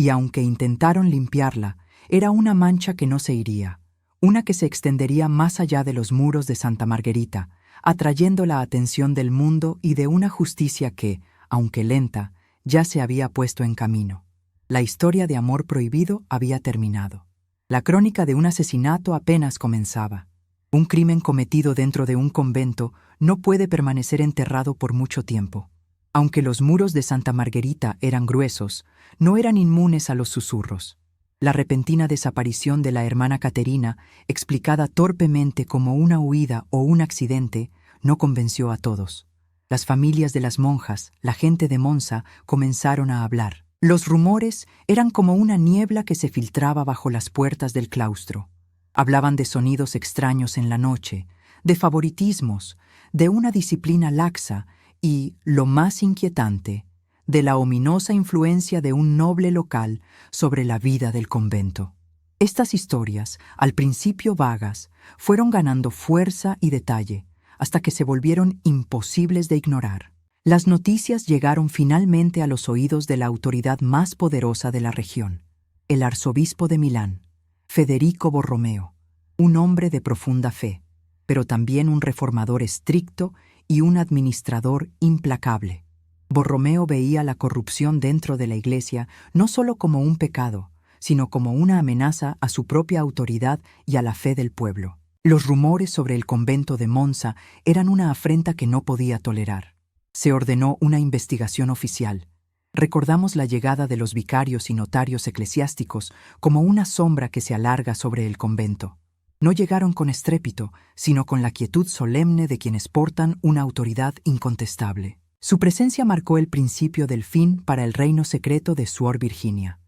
A: y aunque intentaron limpiarla, era una mancha que no se iría, una que se extendería más allá de los muros de Santa Margherita, atrayendo la atención del mundo y de una justicia que, aunque lenta, ya se había puesto en camino. La historia de amor prohibido había terminado. La crónica de un asesinato apenas comenzaba. Un crimen cometido dentro de un convento no puede permanecer enterrado por mucho tiempo. Aunque los muros de Santa Margherita eran gruesos, no eran inmunes a los susurros. La repentina desaparición de la hermana Caterina, explicada torpemente como una huida o un accidente, no convenció a todos. Las familias de las monjas, la gente de Monza, comenzaron a hablar. Los rumores eran como una niebla que se filtraba bajo las puertas del claustro. Hablaban de sonidos extraños en la noche, de favoritismos, de una disciplina laxa y, lo más inquietante, de la ominosa influencia de un noble local sobre la vida del convento. Estas historias, al principio vagas, fueron ganando fuerza y detalle, hasta que se volvieron imposibles de ignorar. Las noticias llegaron finalmente a los oídos de la autoridad más poderosa de la región, el arzobispo de Milán, Federico Borromeo, un hombre de profunda fe, pero también un reformador estricto y un administrador implacable. Borromeo veía la corrupción dentro de la Iglesia no solo como un pecado, sino como una amenaza a su propia autoridad y a la fe del pueblo. Los rumores sobre el convento de Monza eran una afrenta que no podía tolerar. Se ordenó una investigación oficial. Recordamos la llegada de los vicarios y notarios eclesiásticos como una sombra que se alarga sobre el convento. No llegaron con estrépito, sino con la quietud solemne de quienes portan una autoridad incontestable. Su presencia marcó el principio del fin para el reino secreto de Suor Virginia.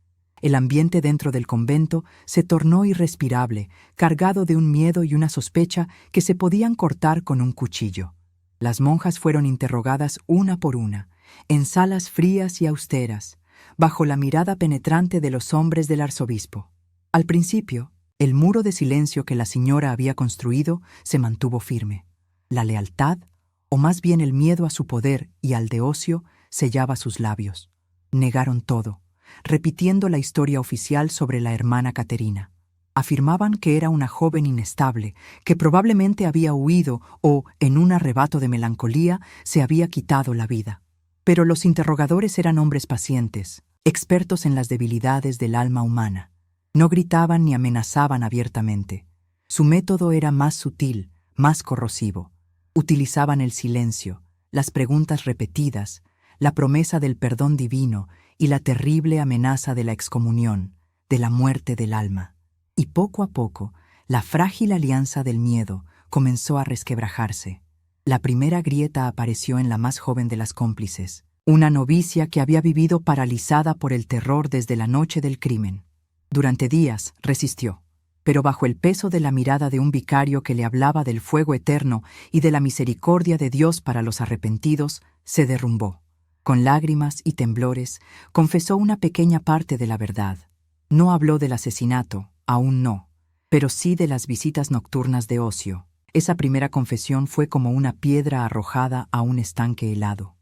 A: El ambiente dentro del convento se tornó irrespirable, cargado de un miedo y una sospecha que se podían cortar con un cuchillo. Las monjas fueron interrogadas una por una, en salas frías y austeras, bajo la mirada penetrante de los hombres del arzobispo. Al principio, el muro de silencio que la señora había construido se mantuvo firme. La lealtad, o más bien el miedo a su poder y al de Ocio, sellaba sus labios. Negaron todo, repitiendo la historia oficial sobre la hermana Caterina. Afirmaban que era una joven inestable, que probablemente había huido o, en un arrebato de melancolía, se había quitado la vida. Pero los interrogadores eran hombres pacientes, expertos en las debilidades del alma humana. No gritaban ni amenazaban abiertamente. Su método era más sutil, más corrosivo. Utilizaban el silencio, las preguntas repetidas, la promesa del perdón divino y la terrible amenaza de la excomunión, de la muerte del alma. Y poco a poco, la frágil alianza del miedo comenzó a resquebrajarse. La primera grieta apareció en la más joven de las cómplices, una novicia que había vivido paralizada por el terror desde la noche del crimen. Durante días resistió, pero bajo el peso de la mirada de un vicario que le hablaba del fuego eterno y de la misericordia de Dios para los arrepentidos, se derrumbó. Con lágrimas y temblores, confesó una pequeña parte de la verdad. No habló del asesinato, aún no, pero sí de las visitas nocturnas de Ocio. Esa primera confesión fue como una piedra arrojada a un estanque helado.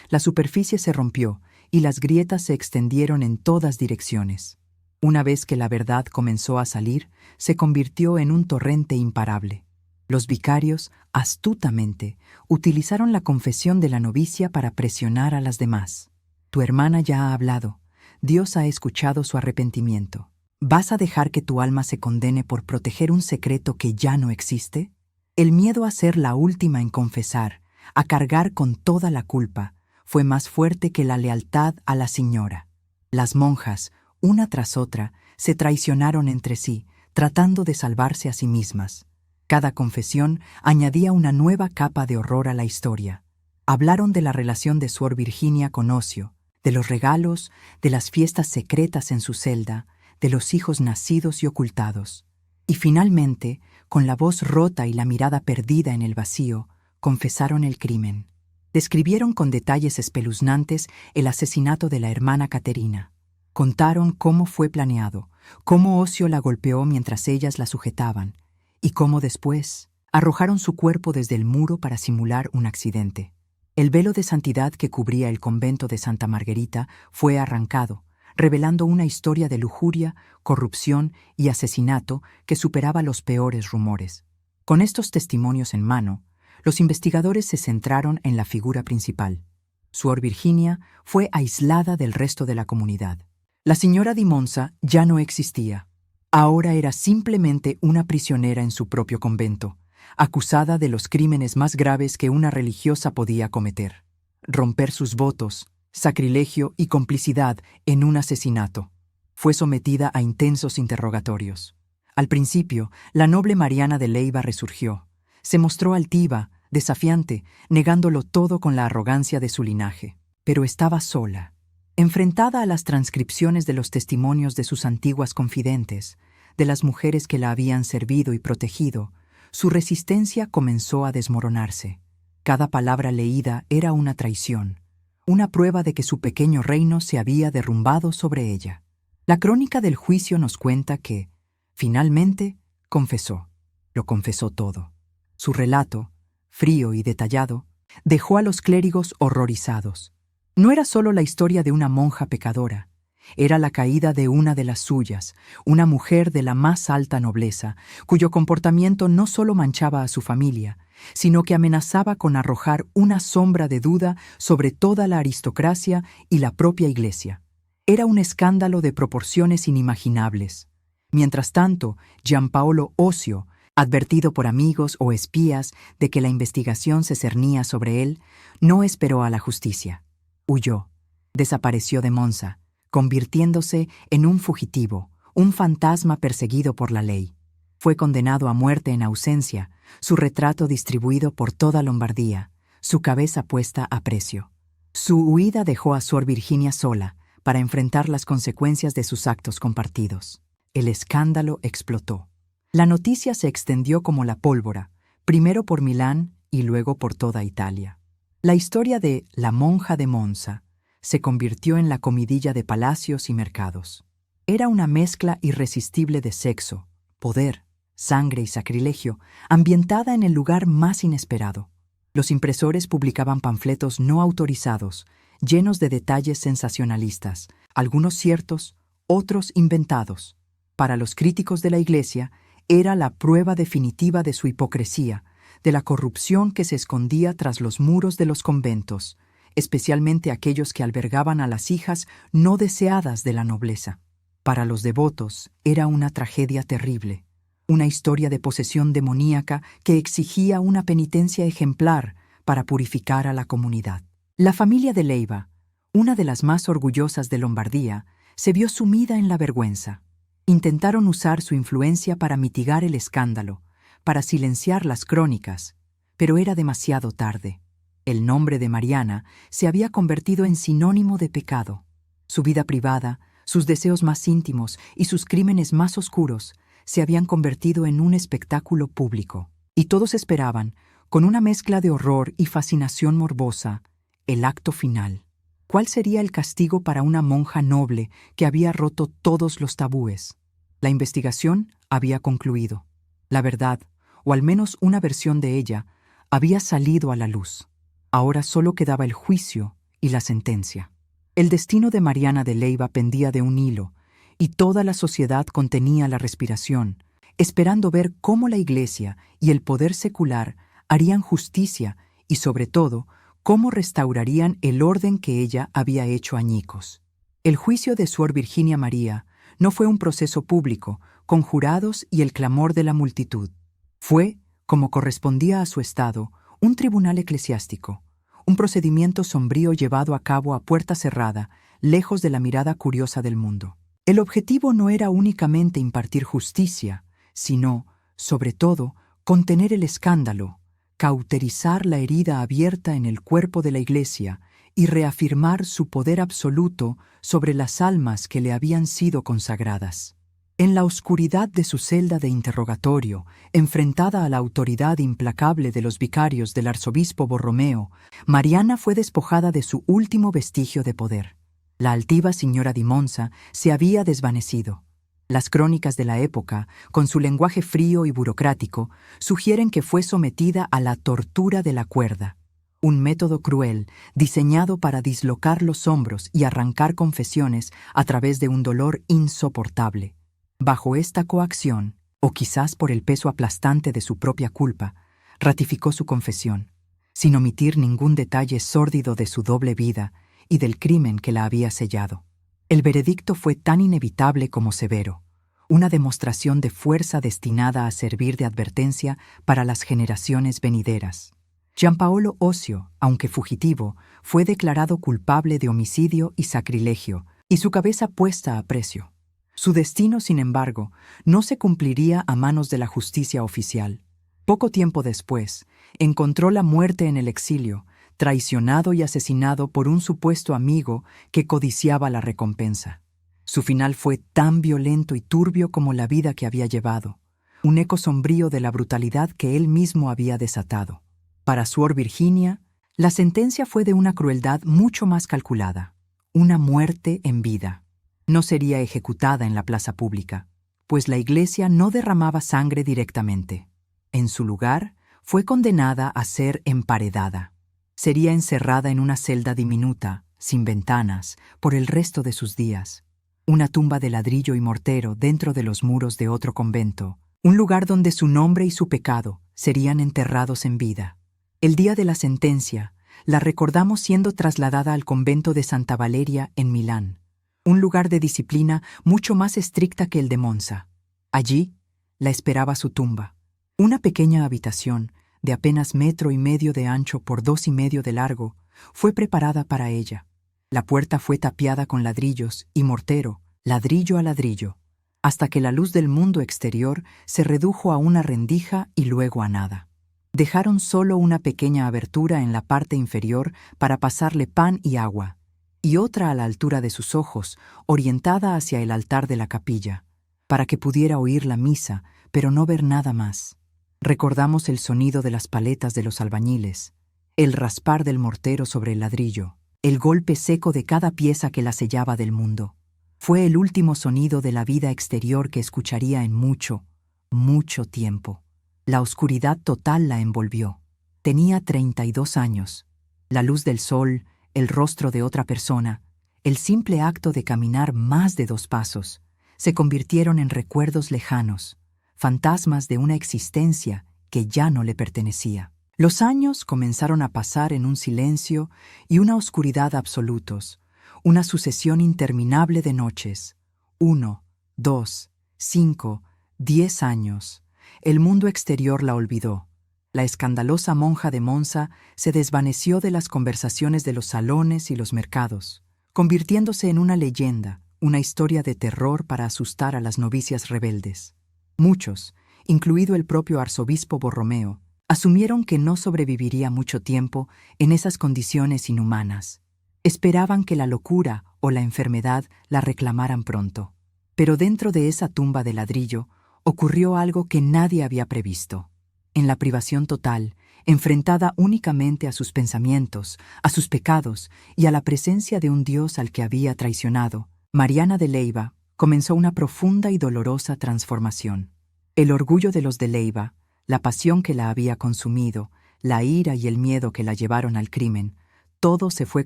A: La superficie se rompió y las grietas se extendieron en todas direcciones. Una vez que la verdad comenzó a salir, se convirtió en un torrente imparable. Los vicarios, astutamente, utilizaron la confesión de la novicia para presionar a las demás. Tu hermana ya ha hablado. Dios ha escuchado su arrepentimiento. ¿Vas a dejar que tu alma se condene por proteger un secreto que ya no existe? El miedo a ser la última en confesar, a cargar con toda la culpa, fue más fuerte que la lealtad a la señora. Las monjas, una tras otra, se traicionaron entre sí, tratando de salvarse a sí mismas. Cada confesión añadía una nueva capa de horror a la historia. Hablaron de la relación de Suor Virginia con Ocio, de los regalos, de las fiestas secretas en su celda, de los hijos nacidos y ocultados. Y finalmente, con la voz rota y la mirada perdida en el vacío, confesaron el crimen. Describieron con detalles espeluznantes el asesinato de la hermana Caterina. Contaron cómo fue planeado, cómo Ocio la golpeó mientras ellas la sujetaban, y cómo después arrojaron su cuerpo desde el muro para simular un accidente. El velo de santidad que cubría el convento de Santa Margarita fue arrancado, revelando una historia de lujuria, corrupción y asesinato que superaba los peores rumores. Con estos testimonios en mano, los investigadores se centraron en la figura principal. Suor Virginia fue aislada del resto de la comunidad. La señora di Monza ya no existía. Ahora era simplemente una prisionera en su propio convento, acusada de los crímenes más graves que una religiosa podía cometer: romper sus votos, sacrilegio y complicidad en un asesinato. Fue sometida a intensos interrogatorios. Al principio, la noble Mariana de Leiva resurgió. Se mostró altiva, desafiante, negándolo todo con la arrogancia de su linaje. Pero estaba sola. Enfrentada a las transcripciones de los testimonios de sus antiguas confidentes, de las mujeres que la habían servido y protegido, su resistencia comenzó a desmoronarse. Cada palabra leída era una traición, una prueba de que su pequeño reino se había derrumbado sobre ella. La crónica del juicio nos cuenta que, finalmente, confesó. Lo confesó todo. Su relato, frío y detallado, dejó a los clérigos horrorizados. No era solo la historia de una monja pecadora, era la caída de una de las suyas, una mujer de la más alta nobleza, cuyo comportamiento no solo manchaba a su familia, sino que amenazaba con arrojar una sombra de duda sobre toda la aristocracia y la propia Iglesia. Era un escándalo de proporciones inimaginables. Mientras tanto, Giampaolo Ocio, advertido por amigos o espías de que la investigación se cernía sobre él, no esperó a la justicia. Huyó, desapareció de Monza, convirtiéndose en un fugitivo, un fantasma perseguido por la ley. Fue condenado a muerte en ausencia, su retrato distribuido por toda Lombardía, su cabeza puesta a precio. Su huida dejó a Suor Virginia sola para enfrentar las consecuencias de sus actos compartidos. El escándalo explotó. La noticia se extendió como la pólvora, primero por Milán y luego por toda Italia. La historia de La monja de Monza se convirtió en la comidilla de palacios y mercados. Era una mezcla irresistible de sexo, poder, sangre y sacrilegio, ambientada en el lugar más inesperado. Los impresores publicaban panfletos no autorizados, llenos de detalles sensacionalistas, algunos ciertos, otros inventados. Para los críticos de la Iglesia, era la prueba definitiva de su hipocresía, de la corrupción que se escondía tras los muros de los conventos, especialmente aquellos que albergaban a las hijas no deseadas de la nobleza. Para los devotos era una tragedia terrible, una historia de posesión demoníaca que exigía una penitencia ejemplar para purificar a la comunidad. La familia de Leyva, una de las más orgullosas de Lombardía, se vio sumida en la vergüenza. Intentaron usar su influencia para mitigar el escándalo, para silenciar las crónicas, pero era demasiado tarde. El nombre de Mariana se había convertido en sinónimo de pecado. Su vida privada, sus deseos más íntimos y sus crímenes más oscuros se habían convertido en un espectáculo público. Y todos esperaban, con una mezcla de horror y fascinación morbosa, el acto final. ¿Cuál sería el castigo para una monja noble que había roto todos los tabúes? La investigación había concluido. La verdad, o al menos una versión de ella, había salido a la luz. Ahora solo quedaba el juicio y la sentencia. El destino de Mariana de Leyva pendía de un hilo, y toda la sociedad contenía la respiración, esperando ver cómo la Iglesia y el poder secular harían justicia y, sobre todo, cómo restaurarían el orden que ella había hecho añicos. El juicio de Suor Virginia María no fue un proceso público, con jurados y el clamor de la multitud. Fue, como correspondía a su estado, un tribunal eclesiástico, un procedimiento sombrío llevado a cabo a puerta cerrada, lejos de la mirada curiosa del mundo. El objetivo no era únicamente impartir justicia, sino, sobre todo, contener el escándalo, cauterizar la herida abierta en el cuerpo de la Iglesia y reafirmar su poder absoluto sobre las almas que le habían sido consagradas. En la oscuridad de su celda de interrogatorio, enfrentada a la autoridad implacable de los vicarios del arzobispo Borromeo, Mariana fue despojada de su último vestigio de poder. La altiva señora di Monza se había desvanecido. Las crónicas de la época, con su lenguaje frío y burocrático, sugieren que fue sometida a la tortura de la cuerda, un método cruel diseñado para dislocar los hombros y arrancar confesiones a través de un dolor insoportable. Bajo esta coacción, o quizás por el peso aplastante de su propia culpa, ratificó su confesión, sin omitir ningún detalle sórdido de su doble vida y del crimen que la había sellado. El veredicto fue tan inevitable como severo, una demostración de fuerza destinada a servir de advertencia para las generaciones venideras. Giampaolo Osio, aunque fugitivo, fue declarado culpable de homicidio y sacrilegio, y su cabeza puesta a precio. Su destino, sin embargo, no se cumpliría a manos de la justicia oficial. Poco tiempo después, encontró la muerte en el exilio, traicionado y asesinado por un supuesto amigo que codiciaba la recompensa. Su final fue tan violento y turbio como la vida que había llevado, un eco sombrío de la brutalidad que él mismo había desatado. Para Suor Virginia, la sentencia fue de una crueldad mucho más calculada, una muerte en vida. No sería ejecutada en la plaza pública, pues la Iglesia no derramaba sangre directamente. En su lugar, fue condenada a ser emparedada. Sería encerrada en una celda diminuta, sin ventanas, por el resto de sus días. Una tumba de ladrillo y mortero dentro de los muros de otro convento, un lugar donde su nombre y su pecado serían enterrados en vida. El día de la sentencia, la recordamos siendo trasladada al convento de Santa Valeria en Milán, un lugar de disciplina mucho más estricta que el de Monza. Allí la esperaba su tumba, una pequeña habitación de apenas 1,5 metros de ancho por 2,5 de largo, fue preparada para ella. La puerta fue tapiada con ladrillos y mortero, ladrillo a ladrillo, hasta que la luz del mundo exterior se redujo a una rendija y luego a nada. Dejaron solo una pequeña abertura en la parte inferior para pasarle pan y agua, y otra a la altura de sus ojos, orientada hacia el altar de la capilla, para que pudiera oír la misa, pero no ver nada más. Recordamos el sonido de las paletas de los albañiles, el raspar del mortero sobre el ladrillo, el golpe seco de cada pieza que la sellaba del mundo. Fue el último sonido de la vida exterior que escucharía en mucho, mucho tiempo. La oscuridad total la envolvió. Tenía 32 años. La luz del sol, el rostro de otra persona, el simple acto de caminar más de 2 pasos, se convirtieron en recuerdos lejanos, fantasmas de una existencia que ya no le pertenecía. Los años comenzaron a pasar en un silencio y una oscuridad absolutos, una sucesión interminable de noches. 1, 2, 5, 10 años. El mundo exterior la olvidó. La escandalosa monja de Monza se desvaneció de las conversaciones de los salones y los mercados, convirtiéndose en una leyenda, una historia de terror para asustar a las novicias rebeldes. Muchos, incluido el propio arzobispo Borromeo, asumieron que no sobreviviría mucho tiempo en esas condiciones inhumanas. Esperaban que la locura o la enfermedad la reclamaran pronto. Pero dentro de esa tumba de ladrillo ocurrió algo que nadie había previsto. En la privación total, enfrentada únicamente a sus pensamientos, a sus pecados y a la presencia de un Dios al que había traicionado, Mariana de Leyva comenzó una profunda y dolorosa transformación. El orgullo de los de Leyva, la pasión que la había consumido, la ira y el miedo que la llevaron al crimen, todo se fue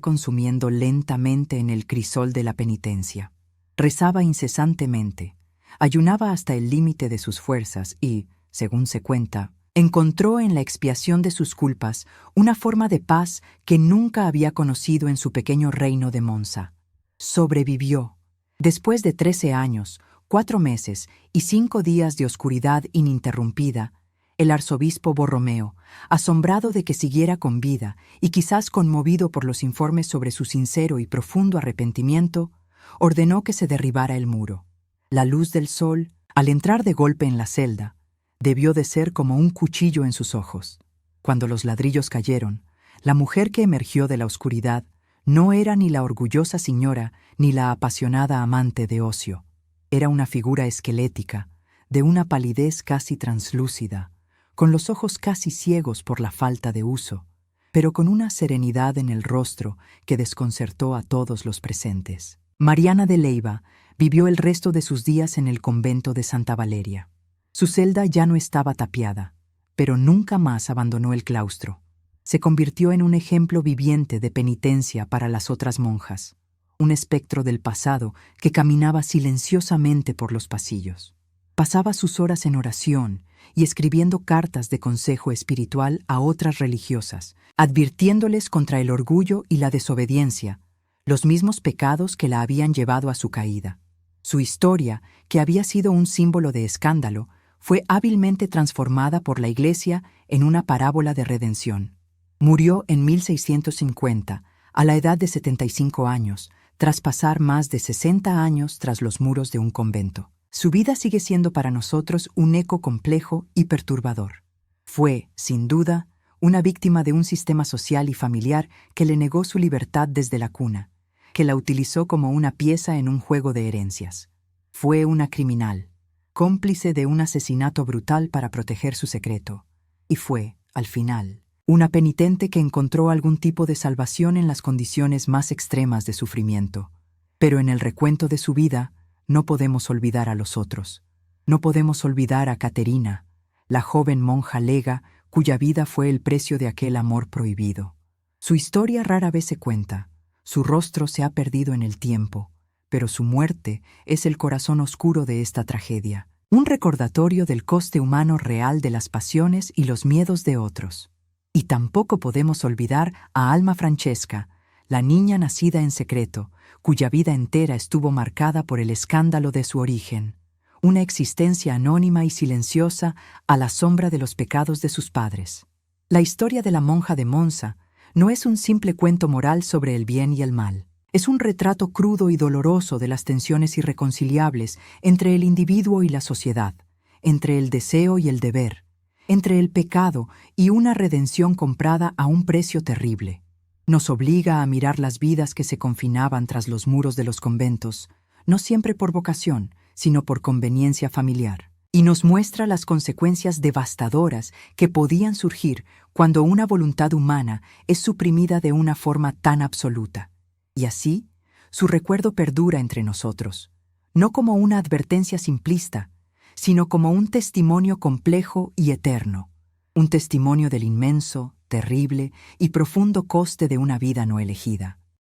A: consumiendo lentamente en el crisol de la penitencia. Rezaba incesantemente, ayunaba hasta el límite de sus fuerzas y, según se cuenta, encontró en la expiación de sus culpas una forma de paz que nunca había conocido en su pequeño reino de Monza. Sobrevivió. Después de 13 años, 4 meses y 5 días de oscuridad ininterrumpida, el arzobispo Borromeo, asombrado de que siguiera con vida y quizás conmovido por los informes sobre su sincero y profundo arrepentimiento, ordenó que se derribara el muro. La luz del sol, al entrar de golpe en la celda, debió de ser como un cuchillo en sus ojos. Cuando los ladrillos cayeron, la mujer que emergió de la oscuridad no era ni la orgullosa señora ni la apasionada amante de ocio. Era una figura esquelética, de una palidez casi translúcida, con los ojos casi ciegos por la falta de uso, pero con una serenidad en el rostro que desconcertó a todos los presentes. Mariana de Leyva vivió el resto de sus días en el convento de Santa Valeria. Su celda ya no estaba tapiada, pero nunca más abandonó el claustro. Se convirtió en un ejemplo viviente de penitencia para las otras monjas, un espectro del pasado que caminaba silenciosamente por los pasillos. Pasaba sus horas en oración y escribiendo cartas de consejo espiritual a otras religiosas, advirtiéndoles contra el orgullo y la desobediencia, los mismos pecados que la habían llevado a su caída. Su historia, que había sido un símbolo de escándalo, fue hábilmente transformada por la Iglesia en una parábola de redención. Murió en 1650, a la edad de 75 años, tras pasar más de 60 años tras los muros de un convento. Su vida sigue siendo para nosotros un eco complejo y perturbador. Fue, sin duda, una víctima de un sistema social y familiar que le negó su libertad desde la cuna, que la utilizó como una pieza en un juego de herencias. Fue una criminal, cómplice de un asesinato brutal para proteger su secreto. Y fue, al final, una penitente que encontró algún tipo de salvación en las condiciones más extremas de sufrimiento. Pero en el recuento de su vida, no podemos olvidar a los otros. No podemos olvidar a Caterina, la joven monja lega cuya vida fue el precio de aquel amor prohibido. Su historia rara vez se cuenta, su rostro se ha perdido en el tiempo, pero su muerte es el corazón oscuro de esta tragedia, un recordatorio del coste humano real de las pasiones y los miedos de otros. Y tampoco podemos olvidar a Alma Francesca, la niña nacida en secreto, cuya vida entera estuvo marcada por el escándalo de su origen, una existencia anónima y silenciosa a la sombra de los pecados de sus padres. La historia de la monja de Monza no es un simple cuento moral sobre el bien y el mal. Es un retrato crudo y doloroso de las tensiones irreconciliables entre el individuo y la sociedad, entre el deseo y el deber, entre el pecado y una redención comprada a un precio terrible. Nos obliga a mirar las vidas que se confinaban tras los muros de los conventos, no siempre por vocación, sino por conveniencia familiar. y nos muestra las consecuencias devastadoras que podían surgir cuando una voluntad humana es suprimida de una forma tan absoluta. Y así, su recuerdo perdura entre nosotros, no como una advertencia simplista, sino como un testimonio complejo y eterno, un testimonio del inmenso, terrible y profundo coste de una vida no elegida.